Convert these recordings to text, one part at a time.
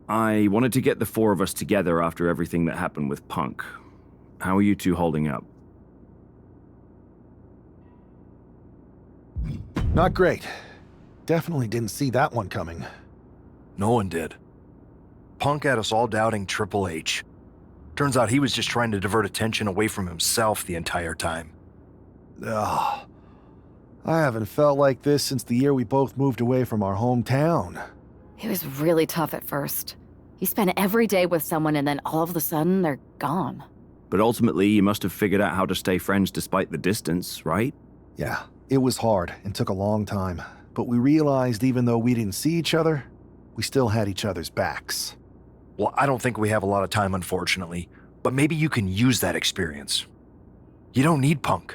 I wanted to get the four of us together after everything that happened with Punk. How are you two holding up? Not great. Definitely didn't see that one coming. No one did. Punk had us all doubting Triple H. Turns out he was just trying to divert attention away from himself the entire time. Ugh. I haven't felt like this since the year we both moved away from our hometown. It was really tough at first. You spend every day with someone and then all of a sudden they're gone. But ultimately, you must have figured out how to stay friends despite the distance, right? Yeah, it was hard and took a long time. But we realized even though we didn't see each other, we still had each other's backs. Well, I don't think we have a lot of time, unfortunately, but maybe you can use that experience. You don't need Punk.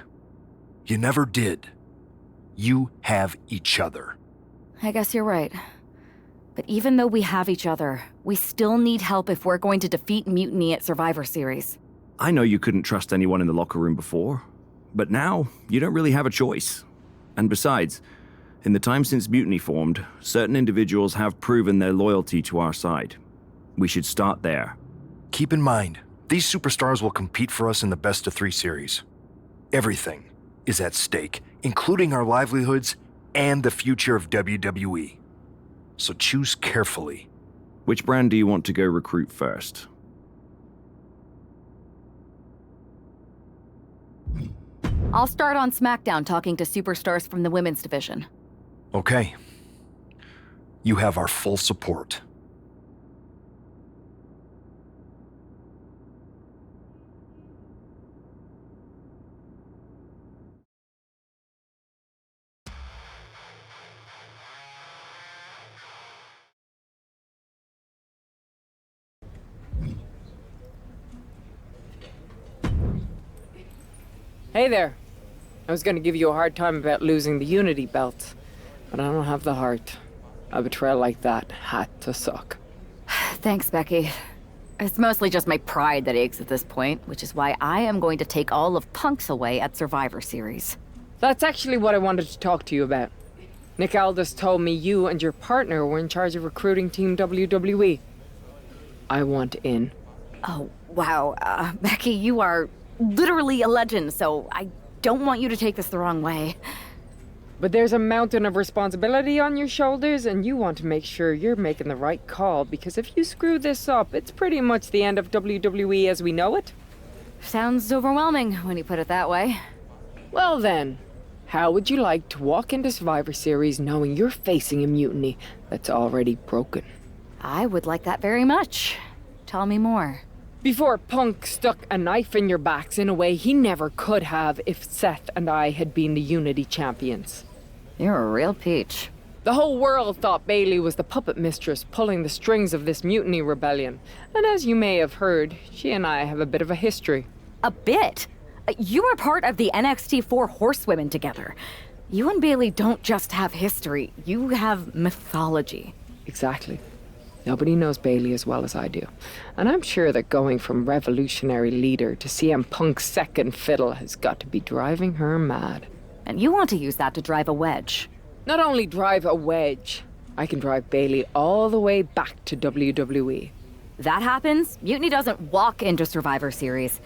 You never did. You have each other. I guess you're right. But even though we have each other, we still need help if we're going to defeat Mutiny at Survivor Series. I know you couldn't trust anyone in the locker room before, but now you don't really have a choice. And besides, in the time since Mutiny formed, certain individuals have proven their loyalty to our side. We should start there. Keep in mind, these superstars will compete for us in the best-of-3 series. Everything is at stake, including our livelihoods and the future of WWE. So choose carefully. Which brand do you want to go recruit first? I'll start on SmackDown talking to superstars from the women's division. Okay. You have our full support. Hey there. I was gonna give you a hard time about losing the Unity belt, but I don't have the heart. A betrayal like that had to suck. Thanks, Becky. It's mostly just my pride that aches at this point, which is why I am going to take all of Punk's away at Survivor Series. That's actually what I wanted to talk to you about. Nick Aldis told me you and your partner were in charge of recruiting Team WWE. I want in. Oh, wow. Becky, you are literally a legend, so I don't want you to take this the wrong way. But there's a mountain of responsibility on your shoulders, and you want to make sure you're making the right call, because if you screw this up, it's pretty much the end of WWE as we know it. Sounds overwhelming when you put it that way. Well then, how would you like to walk into Survivor Series knowing you're facing a mutiny that's already broken? I would like that very much. Tell me more. Before Punk stuck a knife in your backs in a way he never could have if Seth and I had been the Unity champions. You're a real peach. The whole world thought Bayley was the puppet mistress pulling the strings of this mutiny rebellion. And as you may have heard, she and I have a bit of a history. A bit? You were part of the NXT 4 Horsewomen together. You and Bayley don't just have history, you have mythology. Exactly. Nobody knows Bayley as well as I do. And I'm sure that going from revolutionary leader to CM Punk's second fiddle has got to be driving her mad. And you want to use that to drive a wedge. Not only drive a wedge, I can drive Bayley all the way back to WWE. That happens, Mutiny doesn't walk into Survivor Series.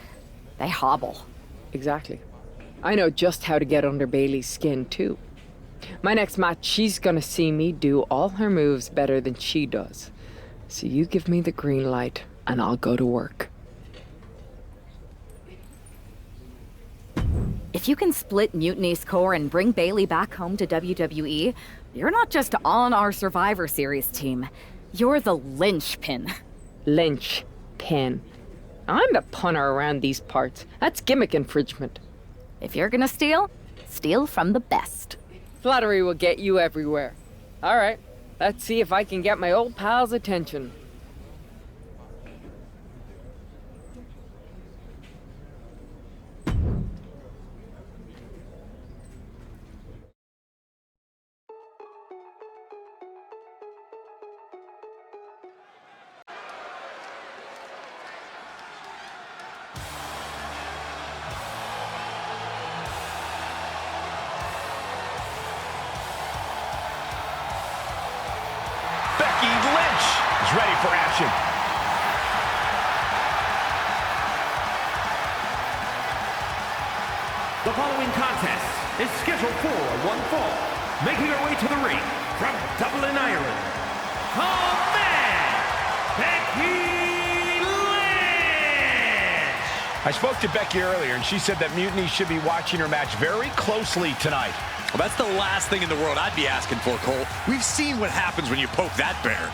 They hobble. Exactly. I know just how to get under Bayley's skin, too. My next match, she's gonna see me do all her moves better than she does. So you give me the green light, and I'll go to work. If you can split Mutiny's core and bring Bayley back home to WWE, you're not just on our Survivor Series team. You're the linchpin. Linchpin. I'm the punter around these parts. That's gimmick infringement. If you're gonna steal, steal from the best. Flattery will get you everywhere. All right, let's see if I can get my old pal's attention. ready for action. The following contest is scheduled for one fall. Making her way to the ring from Dublin, Ireland, the man, Becky Lynch! I spoke to Becky earlier, and she said that Mutiny should be watching her match very closely tonight. Well, that's the last thing in the world I'd be asking for, Cole. We've seen what happens when you poke that bear.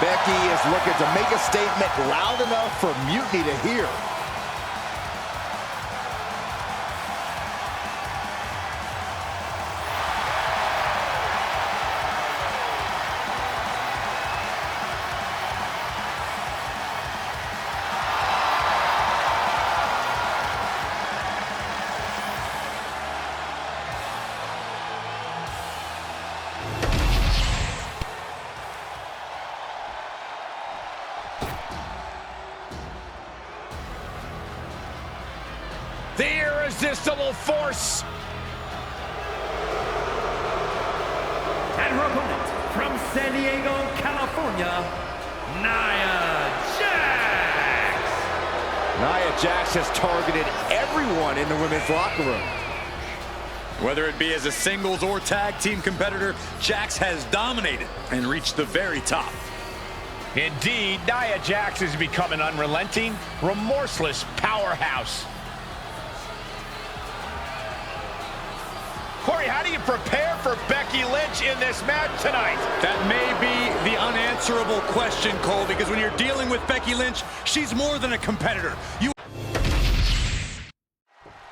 Becky is looking to make a statement loud enough for Mutiny to hear. The irresistible force. And her opponent from San Diego, California, Nia Jax! Nia Jax has targeted everyone in the women's locker room. Whether it be as a singles or tag team competitor, Jax has dominated and reached the very top. Indeed, Nia Jax has become an unrelenting, remorseless powerhouse. Corey, how do you prepare for Becky Lynch in this match tonight? That may be the unanswerable question, Cole, because when you're dealing with Becky Lynch, she's more than a competitor.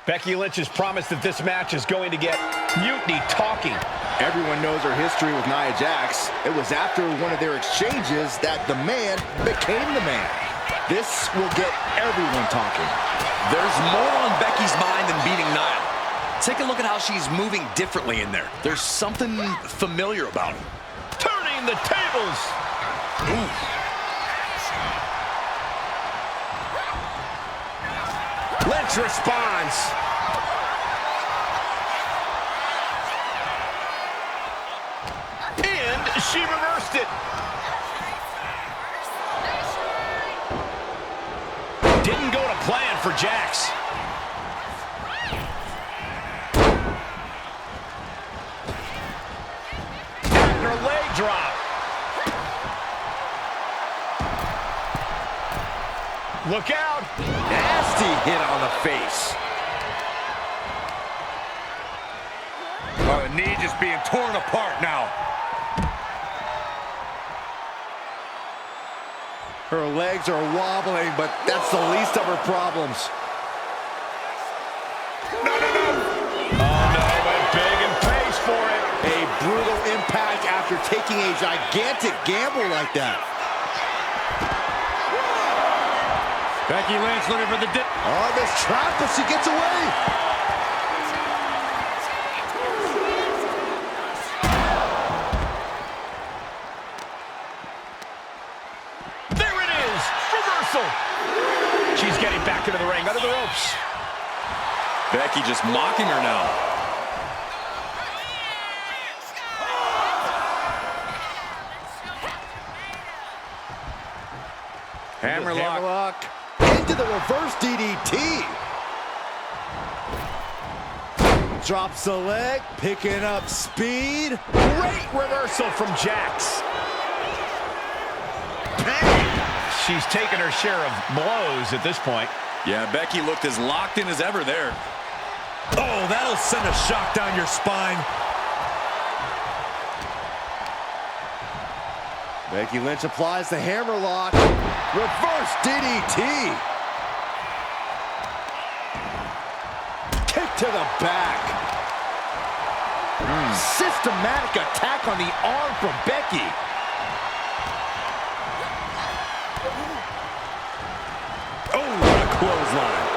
Becky Lynch has promised that this match is going to get Mutiny talking. Everyone knows her history with Nia Jax. It was after one of their exchanges that the man became the man. This will get everyone talking. There's more on Becky's mind than beating Nia. Take a look at how she's moving differently in there. There's something familiar about it. Turning the tables. Ooh. Lynch responds. And she reversed it. Didn't go to plan for Jax. And her leg drop. Look out. Nasty hit on the face. Oh, the knee just being torn apart now. Her legs are wobbling, but that's the least of her problems. No. Oh, no, went big and pays for it. A brutal impact after taking a gigantic gamble like that. Becky Lynch looking for the dip. Oh, this trap, but she gets away. There it is. Reversal. She's getting back into the ring, under the ropes. Becky just mocking her now. Hammerlock. Into the reverse DDT. Drops the leg, picking up speed. Great reversal from Jax. Bang! She's taken her share of blows at this point. Yeah, Becky looked as locked in as ever there. Oh, that'll send a shock down your spine. Becky Lynch applies the hammerlock. Reverse DDT. Kick to the back. Systematic attack on the arm from Becky. Oh, what a clothesline.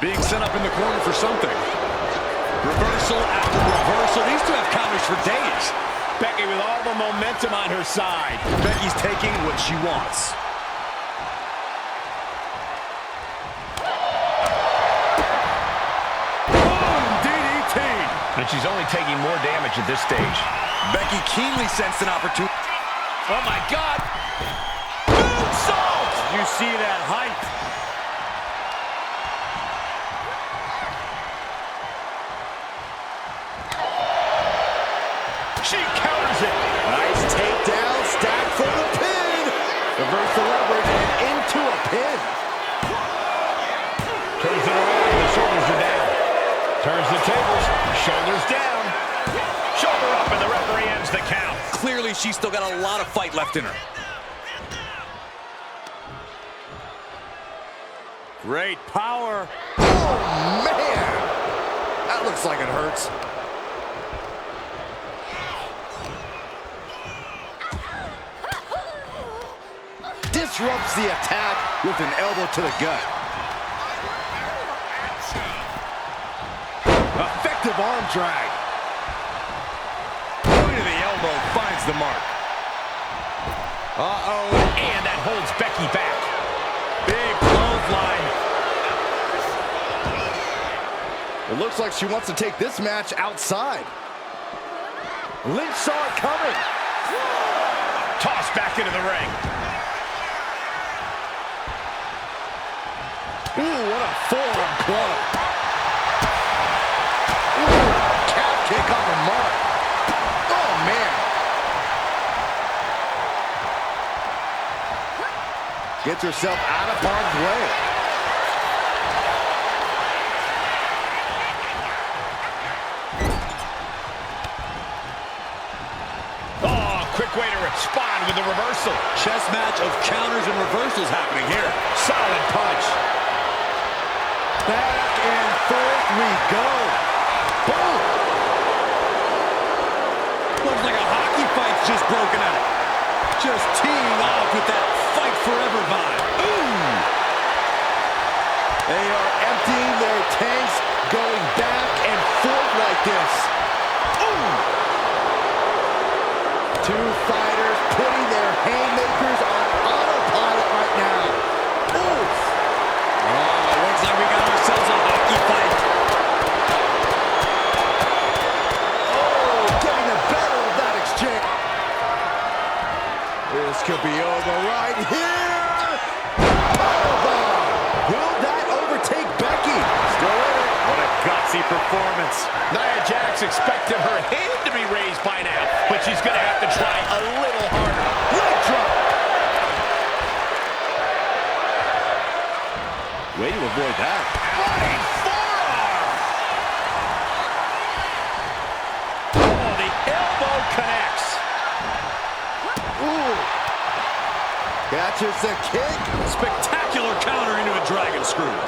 Being set up in the corner for something. Reversal after reversal. These two have counters for days. Becky with all the momentum on her side. Becky's taking what she wants. Boom! DDT! And she's only taking more damage at this stage. Becky keenly sensed an opportunity. Oh my God! Moonsault! You see that height? She counters it. Nice takedown, stack for the pin. Reverse the leverage and into a pin. Turns it around, the shoulders are down. Turns the tables, shoulders down. Shoulder up, and the referee ends the count. Clearly, she's still got a lot of fight left in her. Great power. Oh, man. That looks like it hurts. Disrupts the attack with an elbow to the gut. Effective arm drag. Point of the elbow finds the mark. Uh-oh, and that holds Becky back. Big clothesline. It looks like she wants to take this match outside. Lynch saw it coming. Tossed back into the ring. Ooh, what a forearm club. Ooh, calf kick on the mark. Oh, man. Gets herself out of harm's way. Oh, quick way to respond with the reversal. Chess match of counters and reversals happening here. Solid punch. Back and forth we go. Boom. Looks like a hockey fight's just broken out. Just teeing off with that fight forever vibe. Ooh. They are emptying their tanks, going back and forth like this. Ooh. Two fighters putting their haymakers on autopilot right now. Ooh. Oh, looks like we got ourselves a hockey fight. Oh, getting the better of that exchange. This could be over right here. Powerbomb. Will that overtake Becky? Still in it. What a gutsy performance. Nia Jax expected her hand to be raised by now, but she's going to have to try a little harder. Leg drop. Way to avoid that. Running forearm. Oh, the elbow connects. Ooh. Catches the kick. Spectacular counter into a dragon screw.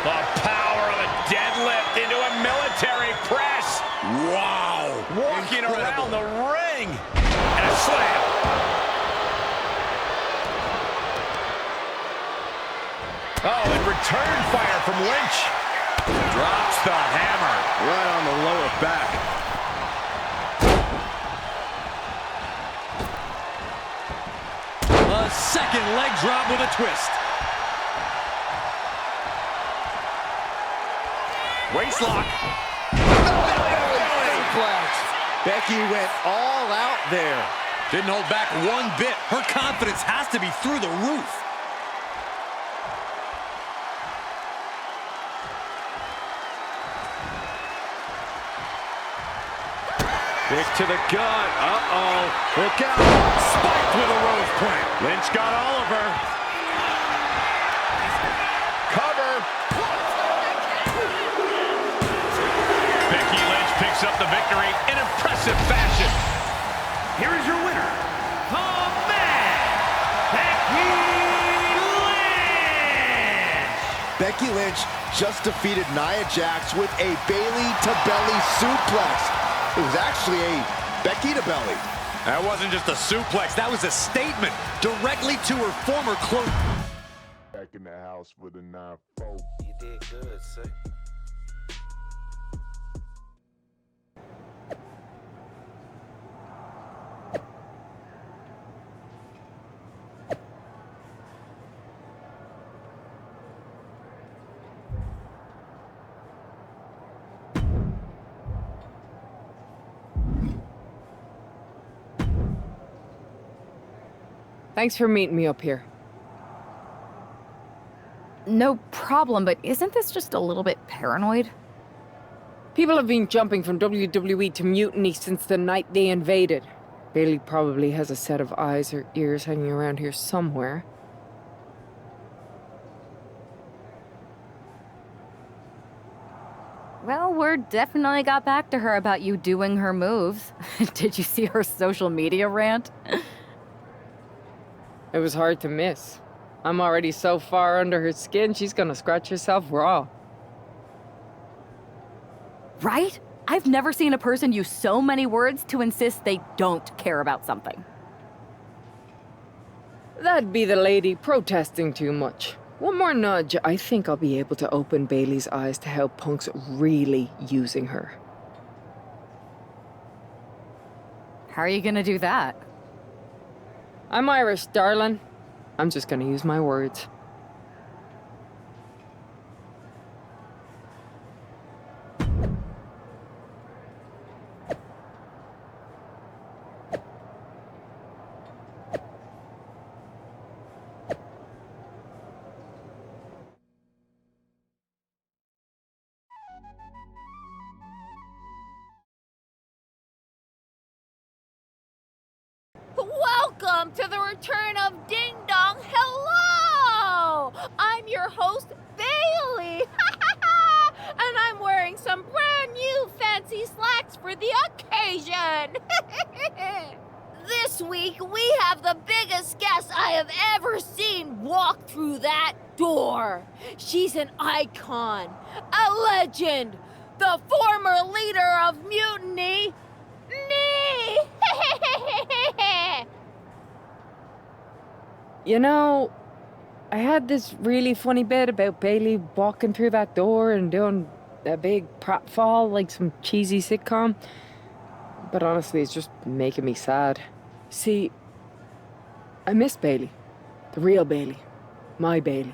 The power of a deadlift into a military press. Wow. Walking around the ring. And a slam. Oh, and return fire from Lynch. Drops the hammer. Right on the lower back. A second leg drop with a twist. Waistlock. Becky went all out there. Didn't hold back one bit. Her confidence has to be through the roof. Kick to the gut. Uh-oh. Look out. Spiked with a rose plant. Lynch got Oliver. Cover. Becky Lynch picks up the victory in impressive fashion. Here is your winner, the man, Becky Lynch! Becky Lynch just defeated Nia Jax with a Bayley-to-belly suplex. It was actually a Becky-to-belly. That wasn't just a suplex. That was a statement directly to her former close. Back in the house for the 9-4. You did good, sir. Thanks for meeting me up here. No problem, but isn't this just a little bit paranoid? People have been jumping from WWE to Mutiny since the night they invaded. Bailey probably has a set of eyes or ears hanging around here somewhere. Well, word definitely got back to her about you doing her moves. Did you see her social media rant? It was hard to miss. I'm already so far under her skin, she's gonna scratch herself raw. Right? I've never seen a person use so many words to insist they don't care about something. That'd be the lady protesting too much. One more nudge, I think I'll be able to open Bailey's eyes to how Punk's really using her. How are you gonna do that? I'm Irish, darling. I'm just gonna use my words. Welcome to the return of Ding Dong. Hello! I'm your host, Bailey. And I'm wearing some brand new fancy slacks for the occasion. This week, we have the biggest guest I have ever seen walk through that door. She's an icon, a legend, the former leader of Mutiny, me! You know, I had this really funny bit about Bailey walking through that door and doing a big pratfall like some cheesy sitcom. But honestly, it's just making me sad. See, I miss Bailey. The real Bailey. My Bailey.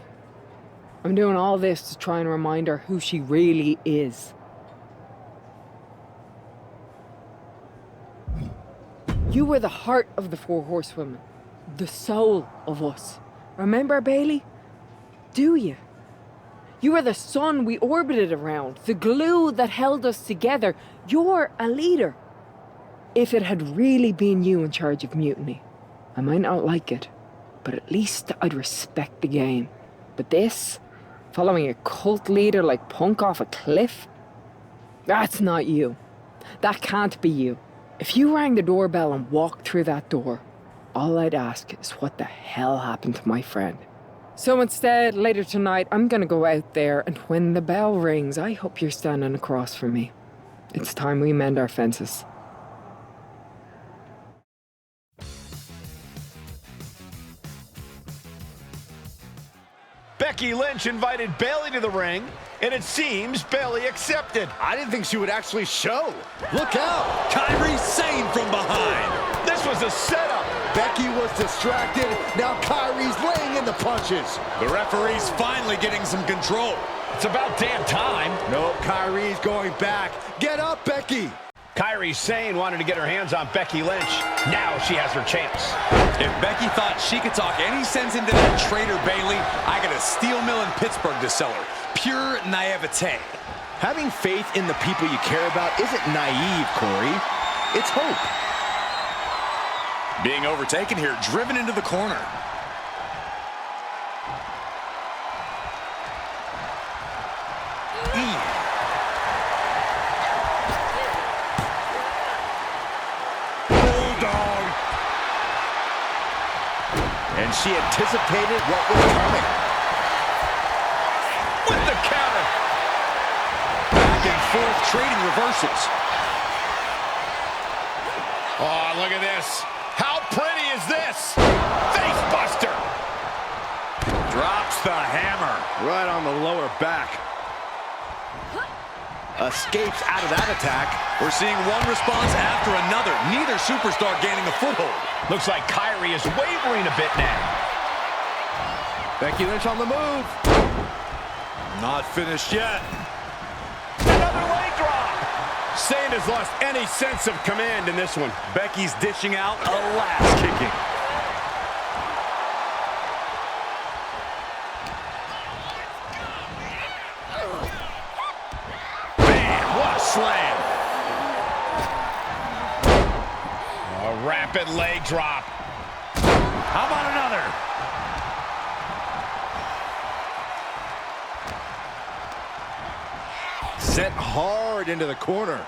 I'm doing all this to try and remind her who she really is. You were the heart of the Four Horsewomen. The soul of us. Remember, Bailey? Do you? You were the sun we orbited around, the glue that held us together. You're a leader. If it had really been you in charge of Mutiny, I might not like it, but at least I'd respect the game. But this, following a cult leader like Punk off a cliff, that's not you. That can't be you. If you rang the doorbell and walked through that door, all I'd ask is what the hell happened to my friend. So instead, later tonight, I'm gonna go out there, and when the bell rings, I hope you're standing across from me. It's time we mend our fences. Becky Lynch invited Bailey to the ring, and it seems Bailey accepted. I didn't think she would actually show. Look out! Kairi Sane from behind. This was a setup. Becky was distracted. Now Kairi's laying in the punches. The referee's finally getting some control. It's about damn time. No, Kairi's going back. Get up, Becky. Kairi Sane wanted to get her hands on Becky Lynch. Now she has her chance. If Becky thought she could talk any sense into that traitor Bailey, I got a steel mill in Pittsburgh to sell her. Pure naivete. Having faith in the people you care about isn't naive, Corey. It's hope. Being overtaken here, driven into the corner. Bulldog. And she anticipated what was coming. With the counter. Back and forth, trading reversals. Oh, look at this. How pretty is this? Face buster. Drops the hammer. Right on the lower back. Escapes out of that attack. We're seeing one response after another. Neither superstar gaining a foothold. Looks like Kairi is wavering a bit now. Becky Lynch on the move. Not finished yet. Another leg drop. Sane has lost any sense of command in this one. Becky's dishing out a last kicking. slam. A rapid leg drop. How about another? Sent hard into the corner.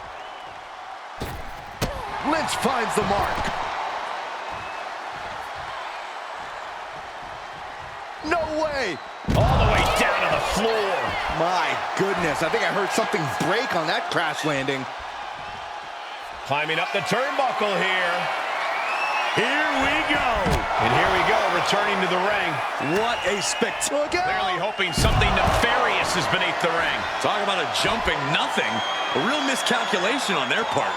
Lynch finds the mark. No way! All the way down to the floor. My goodness, I think I heard something break on that crash landing. Climbing up the turnbuckle here. Here we go. And here we go, returning to the ring. What a spectacle. Clearly hoping something nefarious is beneath the ring. Talk about a jumping nothing. A real miscalculation on their part.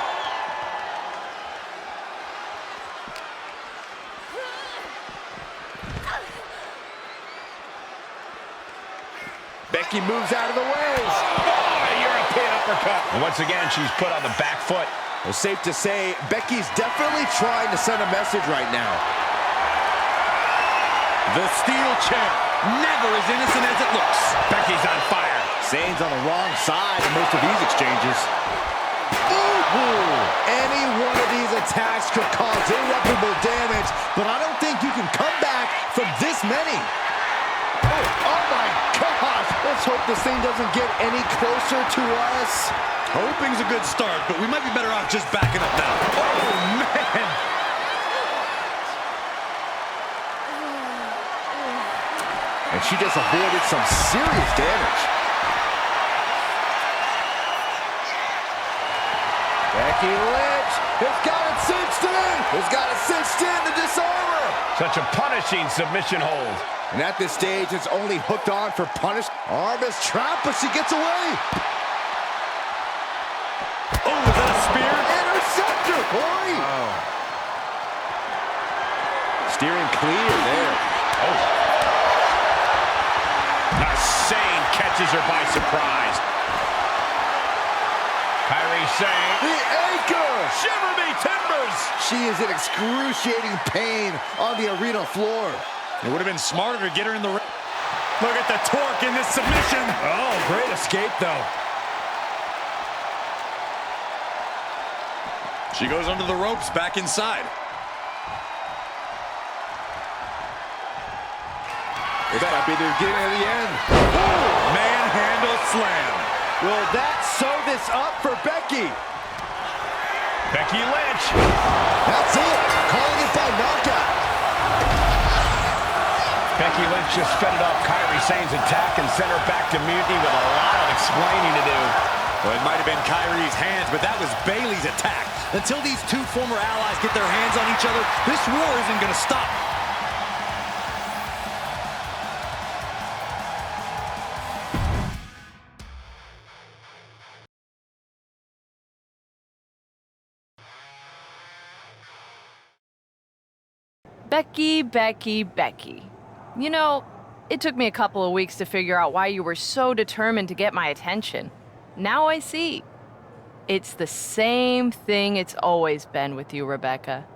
Becky moves out of the way. Oh, European uppercut. And once again, she's put on the back foot. Well, safe to say, Becky's definitely trying to send a message right now. The steel chair, never as innocent as it looks. Becky's on fire. Zayn's on the wrong side in most of these exchanges. Ooh. Any one of these attacks could cause irreparable damage, but I don't think you can come back from this many. Oh my gosh! Let's hope this thing doesn't get any closer to us. Hoping's a good start, but we might be better off just backing up now. Oh, man! And she just avoided some serious damage. Becky Lynch has got it cinched in. Has got it cinched in to disarm her. Such a punishing submission hold. And at this stage, it's only hooked on for punish. Arm is trapped, but she gets away. Oh, was that a spear? Interceptor, boy. Oh. Steering clear there. Oh. Sane catches her by surprise. Kairi Sane. The anchor. Shiver me timbers. She is in excruciating pain on the arena floor. It would have been smarter to get her in the ring. Look at the torque in this submission. Oh, great escape, though. She goes under the ropes, back inside. This might be the beginning of the end. Manhandle slam. Will that sew this up for Becky? Becky Lynch. That's it. Calling it by knockout. Becky Lynch just fed it off Kairi Sane's attack and sent her back to mutiny with a lot of explaining to do. Well, it might have been Kairi's hands, but that was Bayley's attack. Until these two former allies get their hands on each other, this war isn't going to stop. Becky, Becky, Becky. You know, it took me a couple of weeks to figure out why you were so determined to get my attention. Now I see. It's the same thing it's always been with you, Rebecca.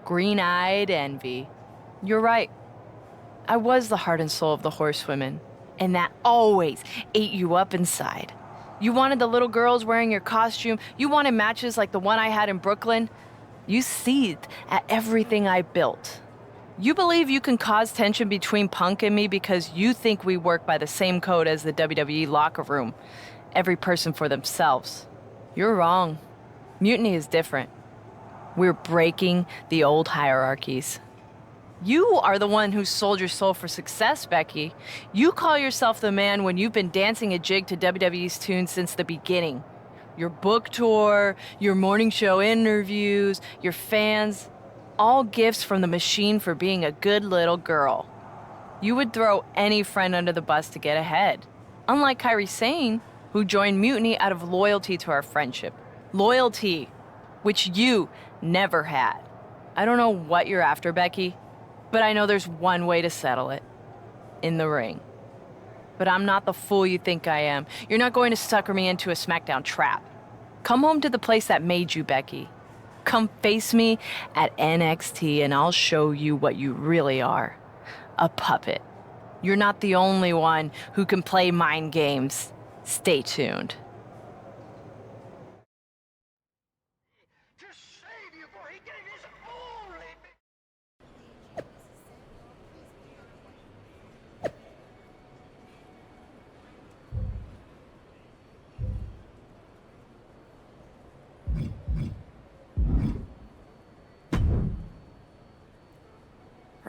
Green-eyed envy. You're right. I was the heart and soul of the Horsewomen, and that always ate you up inside. You wanted the little girls wearing your costume. You wanted matches like the one I had in Brooklyn. You seethed at everything I built. You believe you can cause tension between Punk and me because you think we work by the same code as the WWE locker room. Every person for themselves. You're wrong. Mutiny is different. We're breaking the old hierarchies. You are the one who sold your soul for success, Becky. You call yourself the man when you've been dancing a jig to WWE's tune since the beginning. Your book tour, your morning show interviews, your fans, all gifts from the machine for being a good little girl. You would throw any friend under the bus to get ahead. Unlike Kairi Sane, who joined Mutiny out of loyalty to our friendship. Loyalty, which you never had. I don't know what you're after, Becky, but I know there's one way to settle it. In the ring. But I'm not the fool you think I am. You're not going to sucker me into a SmackDown trap. Come home to the place that made you, Becky. Come face me at NXT and I'll show you what you really are. A puppet. You're not the only one who can play mind games. Stay tuned.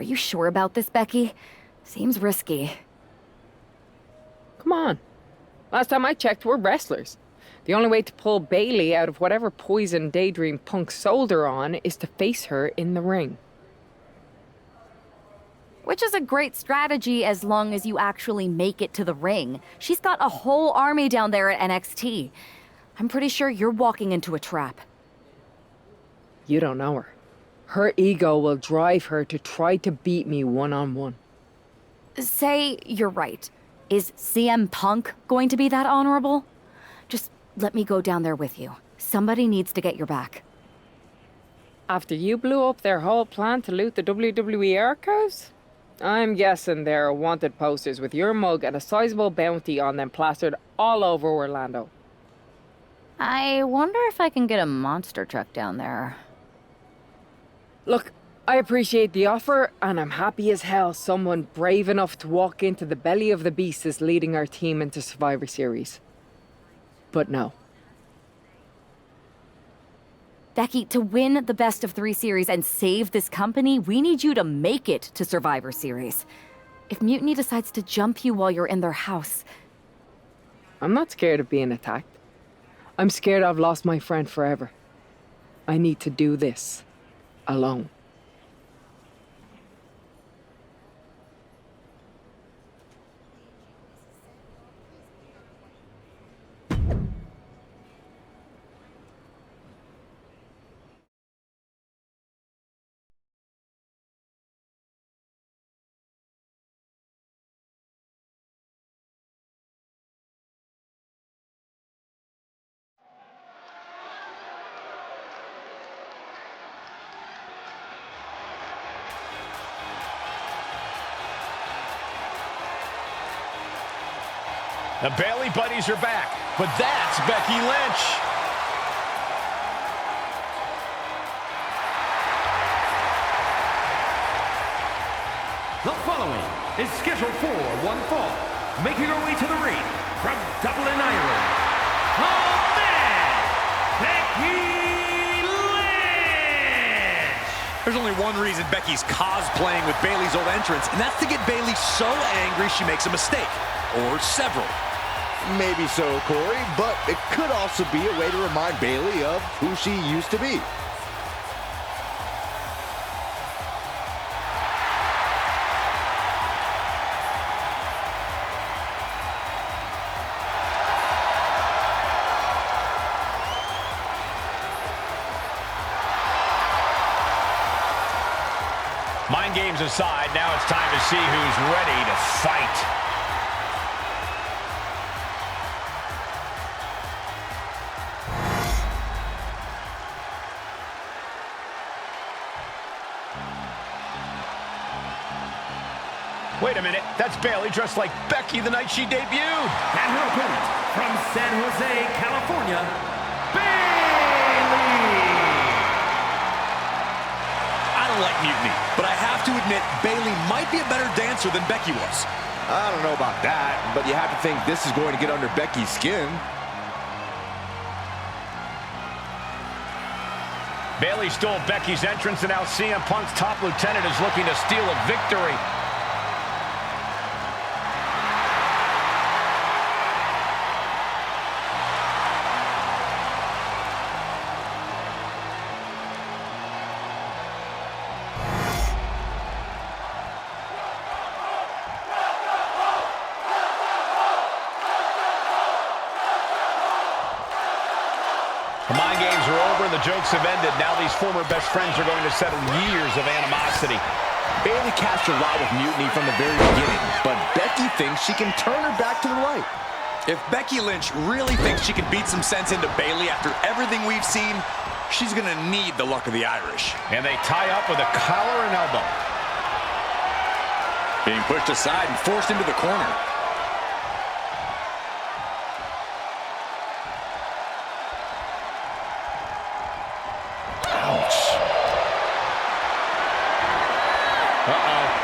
Are you sure about this, Becky? Seems risky. Come on. Last time I checked, we're wrestlers. The only way to pull Bailey out of whatever poison Daydream Punk sold her on is to face her in the ring. Which is a great strategy as long as you actually make it to the ring. She's got a whole army down there at NXT. I'm pretty sure you're walking into a trap. You don't know her. Her ego will drive her to try to beat me one-on-one. Say you're right. Is CM Punk going to be that honorable? Just let me go down there with you. Somebody needs to get your back. After you blew up their whole plan to loot the WWE archives? I'm guessing there are wanted posters with your mug and a sizable bounty on them plastered all over Orlando. I wonder if I can get a monster truck down there. Look, I appreciate the offer, and I'm happy as hell someone brave enough to walk into the belly of the beast is leading our team into Survivor Series. But no. Becky, to win the best of 3 series and save this company, we need you to make it to Survivor Series. If Mutiny decides to jump you while you're in their house... I'm not scared of being attacked. I'm scared I've lost my friend forever. I need to do this alone. The Bailey buddies are back, but that's Becky Lynch. The following is scheduled for one fall, making her way to the ring from Dublin, Ireland, the man, Becky Lynch! There's only one reason Becky's cosplaying with Bailey's old entrance, and that's to get Bailey so angry she makes a mistake. Or several. Maybe so, Corey, but it could also be a way to remind Bailey of who she used to be. Mind games aside, now it's time to see who's ready to fight. Wait a minute, that's Bailey dressed like Becky the night she debuted. And her opponent from San Jose, California, Bailey! I don't like Mutiny, but I have to admit Bailey might be a better dancer than Becky was. I don't know about that, but you have to think this is going to get under Becky's skin. Bailey stole Becky's entrance, and now CM Punk's top lieutenant is looking to steal a victory. The mind games are over, the jokes have ended. Now these former best friends are going to settle years of animosity. Bailey cast her lot with Mutiny from the very beginning, but Becky thinks she can turn her back to the light. If Becky Lynch really thinks she can beat some sense into Bailey after everything we've seen, she's gonna need the luck of the Irish. And they tie up with a collar and elbow. Being pushed aside and forced into the corner.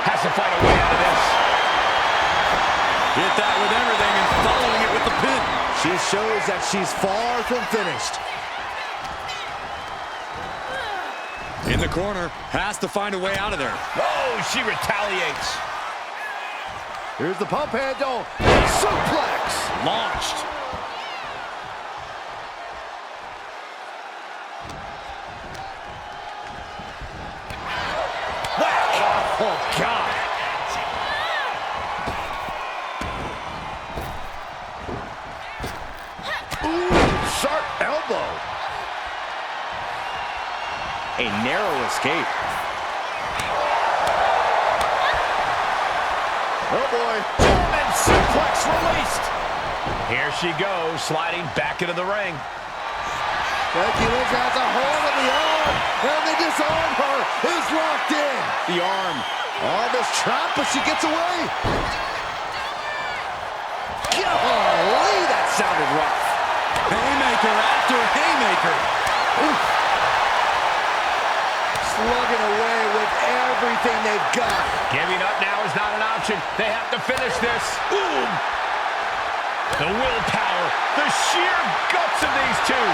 Has to find a way out of this. Hit that with everything and following it with the pin. She shows that she's far from finished. In the corner, has to find a way out of there. Oh, she retaliates. Here's the pump handle. Suplex. Launched. Whack. Oh, God. Ooh, sharp elbow. A narrow escape. Oh, boy. German suplex released. Here she goes, sliding back into the ring. Becky Lynch has a hold of the arm, and the disarm her is locked in. The arm. Almost trapped, but she gets away. Golly, that sounded rough. Haymaker after haymaker. Oof. Slugging away with everything they've got. Giving up now is not an option. They have to finish this. Boom! The willpower, the sheer guts of these two.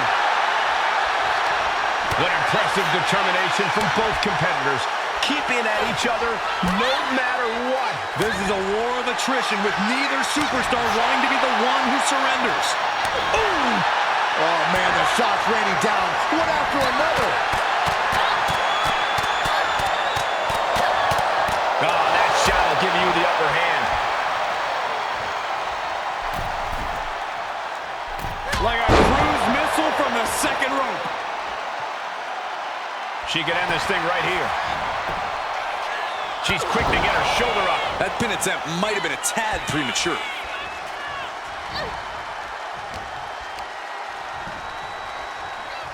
What impressive determination from both competitors, keeping at each other no matter what. This is a war of attrition with neither superstar wanting to be the one who surrenders. Ooh! Oh, man, the shots raining down, one after another. Oh, that shot will give you the upper hand. Like a cruise missile from the second rope. She could end this thing right here. She's quick to get her shoulder up. That pin attempt might have been a tad premature.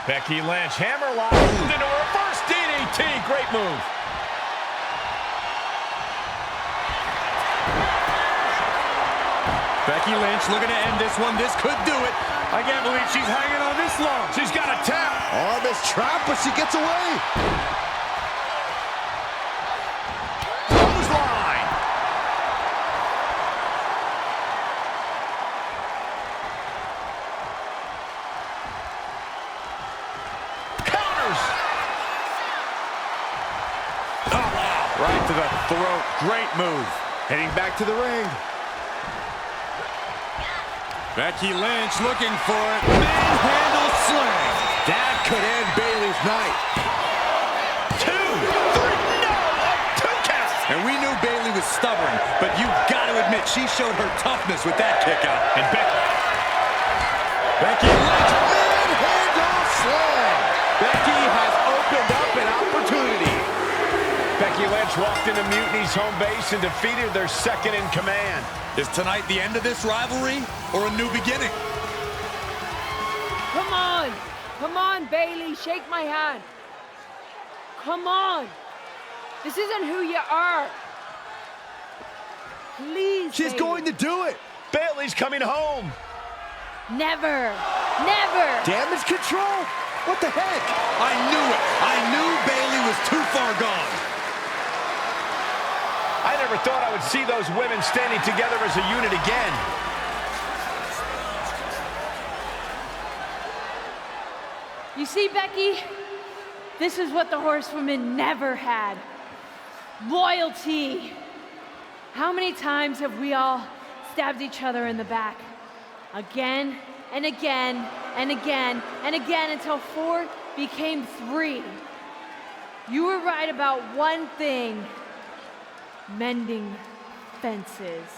Becky Lynch, hammerlock into a reverse DDT. Great move. Becky Lynch looking to end this one. This could do it. I can't believe she's hanging on this long. She's got a tap. Arm is trapped, but she gets away. Clothesline. Counters. Oh, wow. Right to the throat. Great move. Heading back to the ring. Becky Lynch looking for it. Manhandle slam. That could end Bayley's night. 2, 3, no, a 2 count. And we knew Bayley was stubborn, but you've got to admit she showed her toughness with that kick out. And Becky Lynch. Manhandle slam. Becky has opened up an opportunity. Becky Lynch walked into Mutiny's home base and defeated their second in command. Is tonight the end of this rivalry or a new beginning? Come on! Come on, Bayley, shake my hand. Come on! This isn't who you are. Please, She's Bayley. going to do it. Bayley's coming home. Never! Never! Damage control? What the heck? I knew it. I knew Bayley was too far gone. I never thought I would see those women standing together as a unit again. You see, Becky? This is what the horsewomen never had. Loyalty. How many times have we all stabbed each other in the back? Again and again and again and again until 4 became 3. You were right about one thing. Mending fences.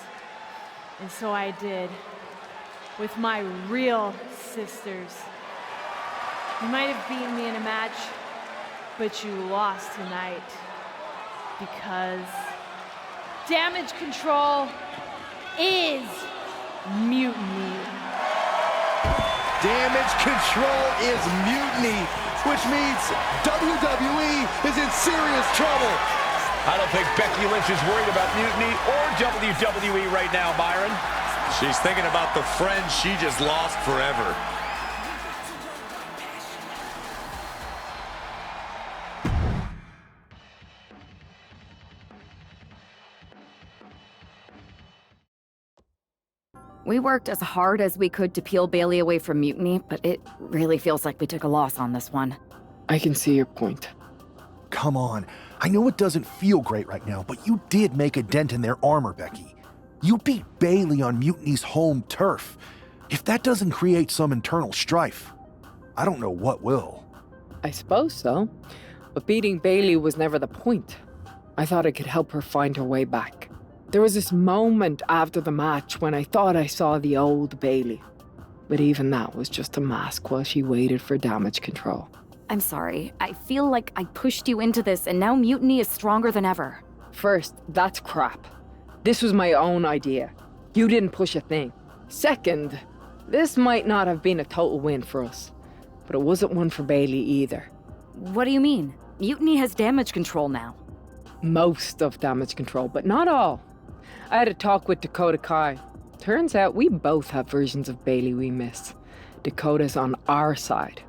And so I did. With my real sisters. You might have beaten me in a match, but you lost tonight. Because damage control is mutiny. Damage control is mutiny, which means WWE is in serious trouble. I don't think Becky Lynch is worried about mutiny or WWE right now, Byron. She's thinking about the friend she just lost forever. We worked as hard as we could to peel Bayley away from Mutiny, but it really feels like we took a loss on this one. I can see your point. come on. I know it doesn't feel great right now, but you did make a dent in their armor, Becky. You beat Bailey on Mutiny's home turf. If that doesn't create some internal strife, I don't know what will. I suppose so. But beating Bailey was never the point. I thought I could help her find her way back. There was this moment after the match when I thought I saw the old Bailey. But even that was just a mask while she waited for damage control. I'm sorry. I feel like I pushed you into this and now Mutiny is stronger than ever. First, that's crap. This was my own idea. You didn't push a thing. Second, this might not have been a total win for us. But it wasn't one for Bailey either. What do you mean? Mutiny has damage control now. Most of damage control, but not all. I had a talk with Dakota Kai. Turns out we both have versions of Bailey we miss. Dakota's on our side.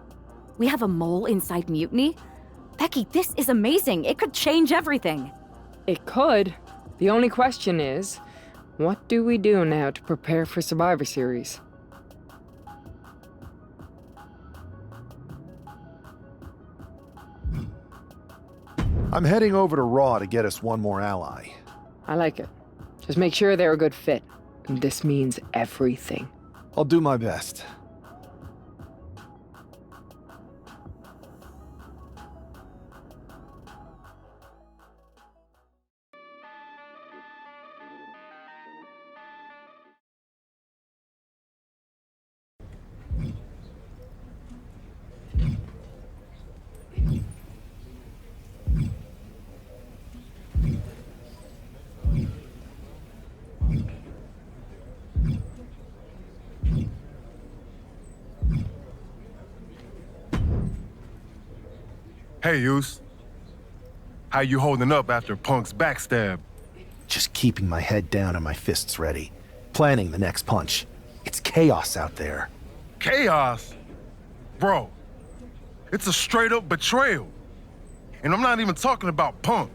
We have a mole inside Mutiny? Becky, this is amazing. It could change everything. It could. The only question is, what do we do now to prepare for Survivor Series? I'm heading over to Raw to get us one more ally. I like it. Just make sure they're a good fit. And this means everything. I'll do my best. Hey, Yus. How you holding up after Punk's backstab? Just keeping my head down and my fists ready. Planning the next punch. It's chaos out there. Chaos? Bro, it's a straight-up betrayal. And I'm not even talking about Punk.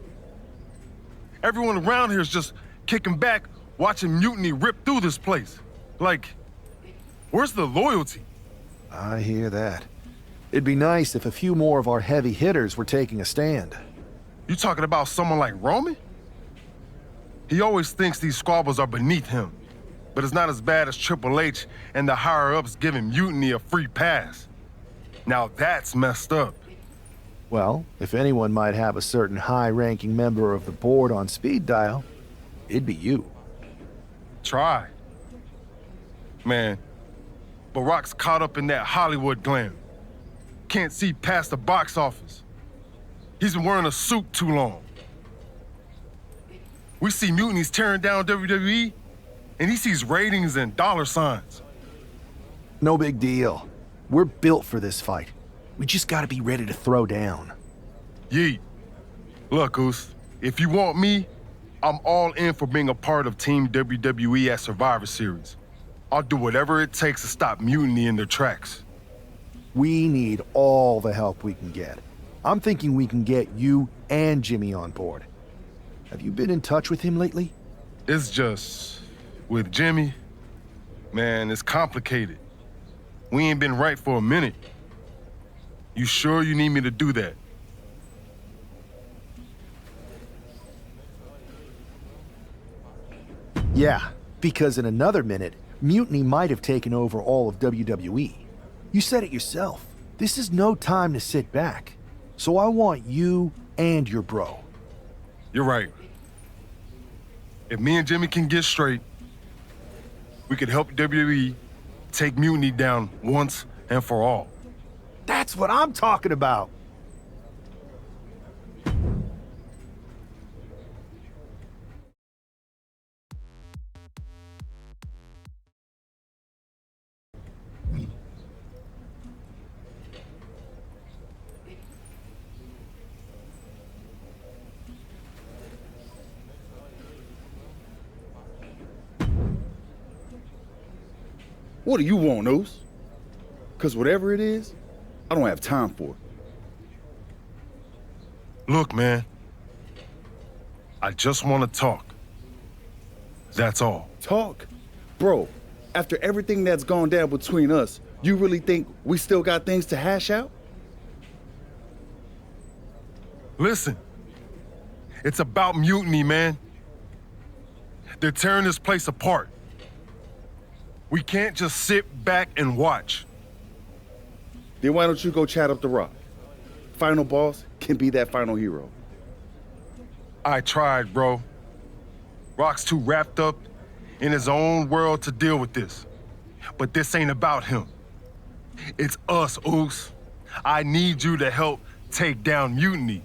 Everyone around here is just kicking back, watching Mutiny rip through this place. Like, where's the loyalty? I hear that. It'd be nice if a few more of our heavy hitters were taking a stand. You talking about someone like Roman? He always thinks these squabbles are beneath him, but it's not as bad as Triple H and the higher-ups giving Mutiny a free pass. Now that's messed up. Well, if anyone might have a certain high-ranking member of the board on speed dial, it'd be you. Try. Man, Barack's caught up in that Hollywood glam. Can't see past the box office. He's been wearing a suit too long. We see Mutiny's tearing down WWE, and he sees ratings and dollar signs. No big deal. We're built for this fight. We just gotta be ready to throw down. Yeet. Look, Oos, if you want me, I'm all in for being a part of Team WWE at Survivor Series. I'll do whatever it takes to stop Mutiny in their tracks. We need all the help we can get. I'm thinking we can get you and Jimmy on board. Have you been in touch with him lately? It's just, with Jimmy, man, it's complicated. We ain't been right for a minute. You sure you need me to do that? Yeah, because in another minute, Mutiny might have taken over all of WWE. You said it yourself. This is no time to sit back. So I want you and your bro. You're right. If me and Jimmy can get straight, we could help WWE take Mutiny down once and for all. That's what I'm talking about. What do you want, Oos? Because whatever it is, I don't have time for it. Look, man. I just want to talk. That's all. Talk? Bro, after everything that's gone down between us, you really think we still got things to hash out? Listen, it's about mutiny, man. They're tearing this place apart. We can't just sit back and watch. Then why don't you go chat up the Rock? Final boss can be that final hero. I tried, bro. Rock's too wrapped up in his own world to deal with this. But this ain't about him. It's us, Oos. I need you to help take down mutiny.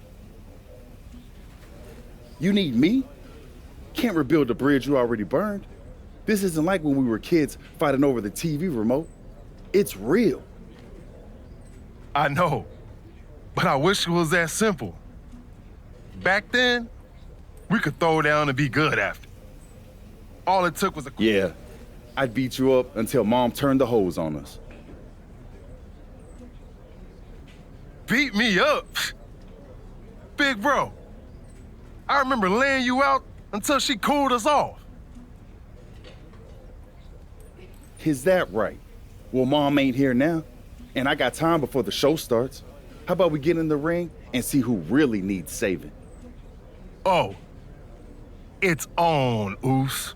You need me? Can't rebuild the bridge you already burned. This isn't like when we were kids fighting over the TV remote. It's real. I know, but I wish it was that simple. Back then, we could throw down and be good after. All it took was a... Yeah, I'd beat you up until Mom turned the hose on us. Beat me up? Big bro, I remember laying you out until she cooled us off. Is that right? Well, Mom ain't here now, and I got time before the show starts. How about we get in the ring and see who really needs saving? Oh, it's on, Oos.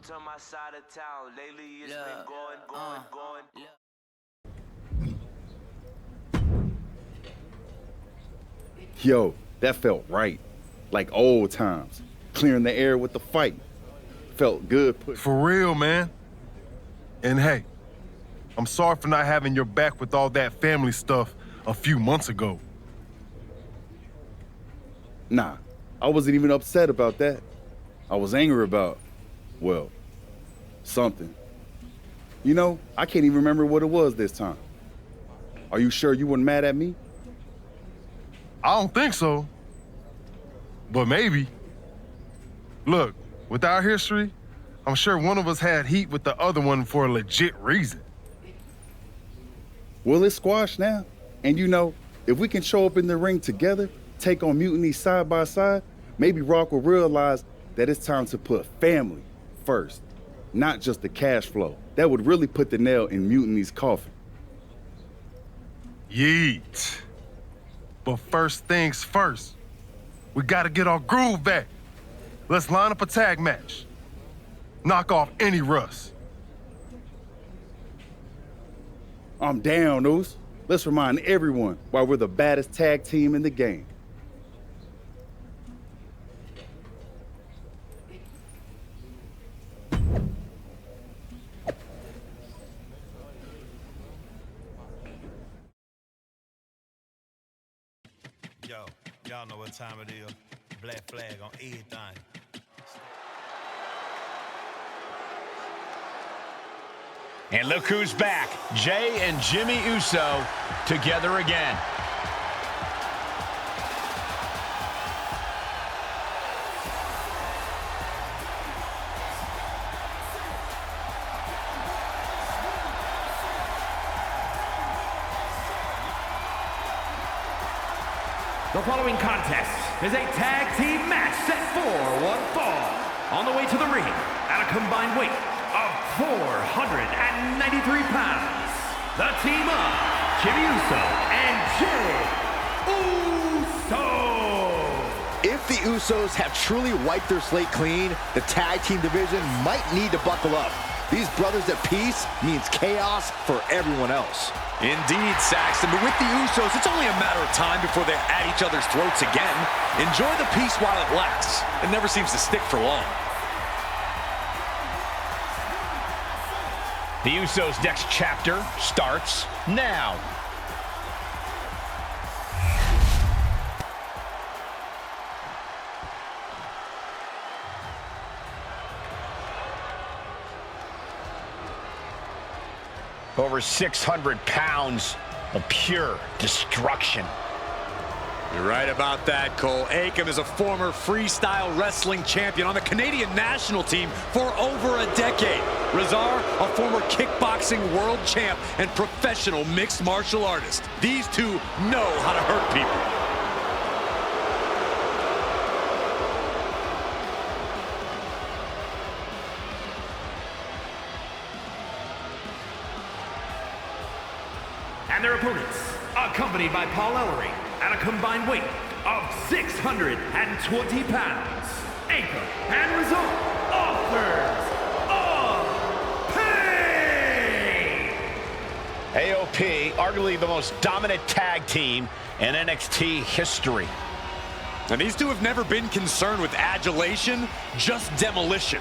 To my side of town lately, it's been going. Yo, that felt right. Like old times. Clearing the air with the fight. Felt good. For real, man. And hey, I'm sorry for not having your back with all that family stuff a few months ago. Nah, I wasn't even upset about that. I was angry about, well, something. You know, I can't even remember what it was this time. Are you sure you weren't mad at me? I don't think so. But maybe. Look, with our history, I'm sure one of us had heat with the other one for a legit reason. Well, it's squashed now. And you know, if we can show up in the ring together, take on Mutiny side by side, maybe Rock will realize that it's time to put family first, not just the cash flow. That would really put the nail in Mutiny's coffin. Yeet. But first things first, we gotta get our groove back. Let's line up a tag match. Knock off any rust. I'm down, Oos. Let's remind everyone why we're the baddest tag team in the game. Yo, y'all know what time it is. Black flag on everything. And look who's back. Jay and Jimmy Uso together again. The following contest is a tag team match set for one fall. On the way to the ring, at a combined weight of 493 pounds, the team of Jimmy Uso and Jay Uso. If the Usos have truly wiped their slate clean, the tag team division might need to buckle up. These brothers at peace means chaos for everyone else. Indeed, Saxton, but with the Usos, it's only a matter of time before they're at each other's throats again. Enjoy the peace while it lasts. It never seems to stick for long. The Usos' next chapter starts now. Over 600 pounds of pure destruction. You're right about that, Cole. Akam is a former freestyle wrestling champion on the Canadian national team for over a decade. Razar, a former kickboxing world champ and professional mixed martial artist. These two know how to hurt people. And their opponents, accompanied by Paul Ellery, at a combined weight of 620 pounds, Akam and Razor, authors of pain! AOP, arguably the most dominant tag team in NXT history. And these two have never been concerned with adulation, just demolition.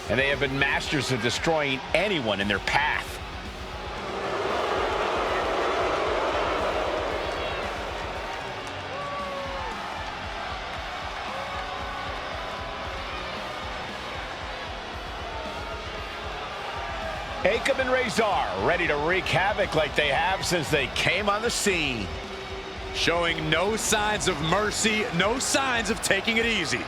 And they have been masters of destroying anyone in their path. Akam and Razor ready to wreak havoc like they have since they came on the scene. Showing no signs of mercy, no signs of taking it easy.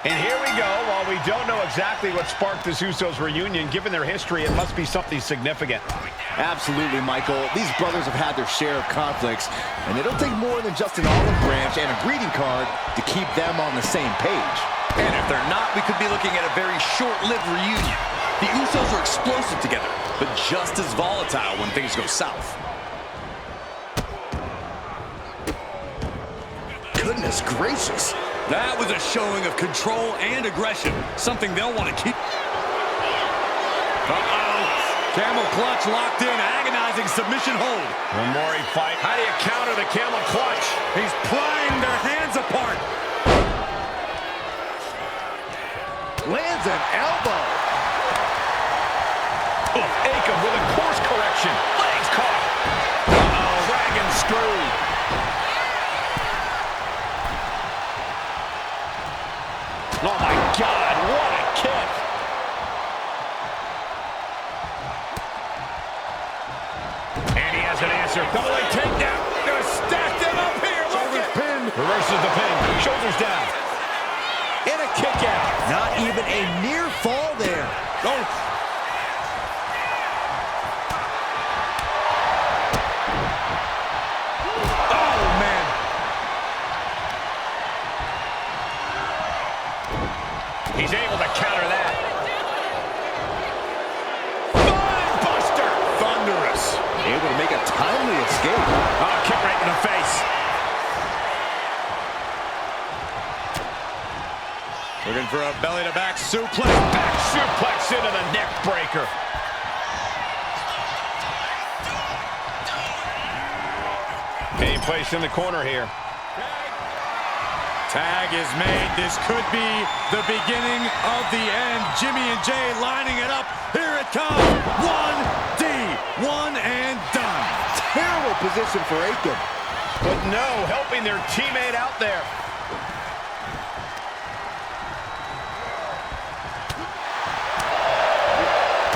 And here we go. While we don't know exactly what sparked this Usos reunion, given their history, it must be something significant. Absolutely, Michael. These brothers have had their share of conflicts, and it'll take more than just an olive branch and a greeting card to keep them on the same page. And if they're not, we could be looking at a very short-lived reunion. The Usos are explosive together, but just as volatile when things go south. Goodness gracious. That was a showing of control and aggression, something they'll want to keep. Uh-oh. Camel clutch locked in, agonizing submission hold. One more fight. How do you counter the camel clutch? He's prying their hands apart. Lands an elbow. Oh, Akam with a course correction. Legs caught. Uh-oh, dragon screw. Oh, my God, what a kick. And he has an answer. Double leg takedown. Gonna stack them up here. Shoulders pinned. Reverses the pin. Shoulders down. And a kick out. Not even a near fall there. Oh. He's able to counter that. Spine buster! Thunderous. Able to make a timely escape. Oh, kick right in the face. Looking for a belly-to-back suplex. Back suplex into the neck breaker. Being placed in the corner here. Tag is made. This could be the beginning of the end. Jimmy and Jay lining it up. Here it comes. 1D. One and done. Terrible position for Akam. But no, helping their teammate out there.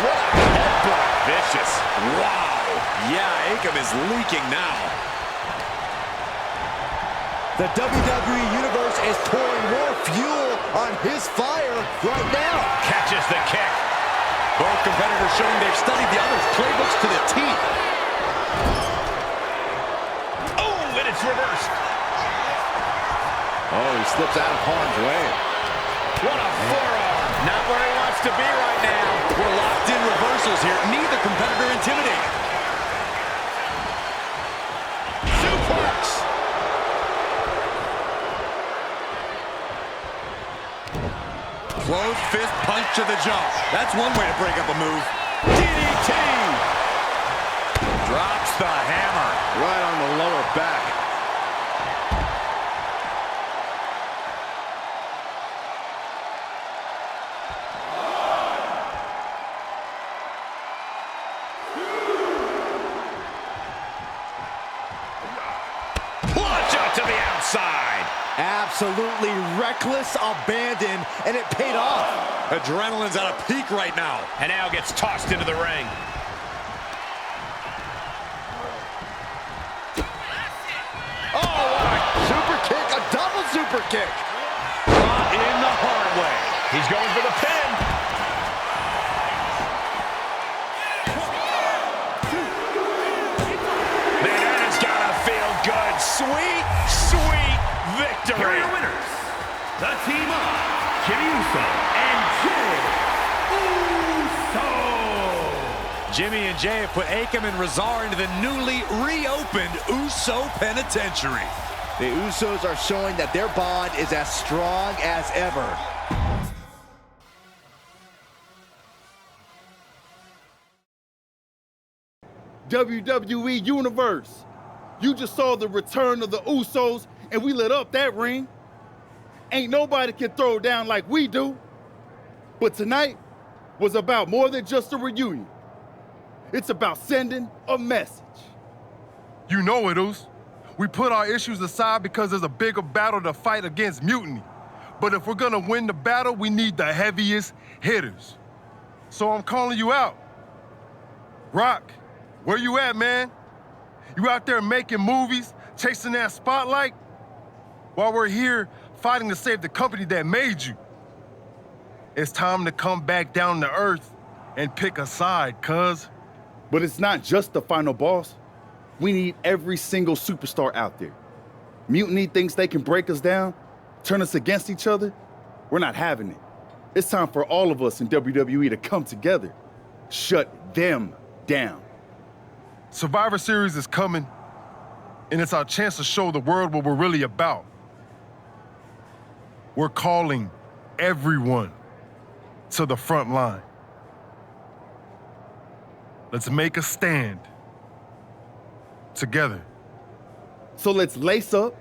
What a headbutt. Vicious. Wow. Yeah, Akam is leaking now. The WWE Universe is pouring more fuel on his fire right now. Catches the kick. Both competitors showing they've studied the other's playbooks to the teeth. Oh, and it's reversed. Oh, he slips out of harm's way. What a forearm. Not where he wants to be right now. We're locked in reversals here. Neither competitor intimidated. Suplex. Closed fist punch to the jaw. That's one way to break up a move. DDT. Drops the hammer. Right on the lower back. Plunge out to the outside. Absolutely reckless abandon, and it paid off. Adrenaline's at a peak right now. And now gets tossed into the ring. Oh, what a super kick, a double super kick. Brought in the hard way. He's going for the pin. Man, that has got to feel good. Sweet, sweet victory. Here are your winners, the team of Jimmy Uso and Jay Uso. Jimmy and Jay have put Akam and Razor into the newly reopened Uso Penitentiary. The Usos are showing that their bond is as strong as ever. WWE Universe, you just saw the return of the Usos, and we lit up that ring. Ain't nobody can throw down like we do. But tonight was about more than just a reunion. It's about sending a message. You know it, Oos. We put our issues aside because there's a bigger battle to fight against mutiny. But if we're gonna win the battle, we need the heaviest hitters. So I'm calling you out. Rock, where you at, man? You out there making movies, chasing that spotlight? While we're here fighting to save the company that made you. It's time to come back down to earth and pick a side, cuz. But it's not just the final boss. We need every single superstar out there. Mutiny thinks they can break us down, turn us against each other. We're not having it. It's time for all of us in WWE to come together. Shut them down. Survivor Series is coming, and it's our chance to show the world what we're really about. We're calling everyone to the front line. Let's make a stand together. So let's lace up,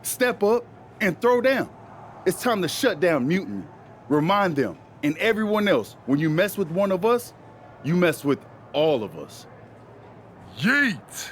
step up, and throw down. It's time to shut down mutiny. Remind them and everyone else, when you mess with one of us, you mess with all of us. Yeet!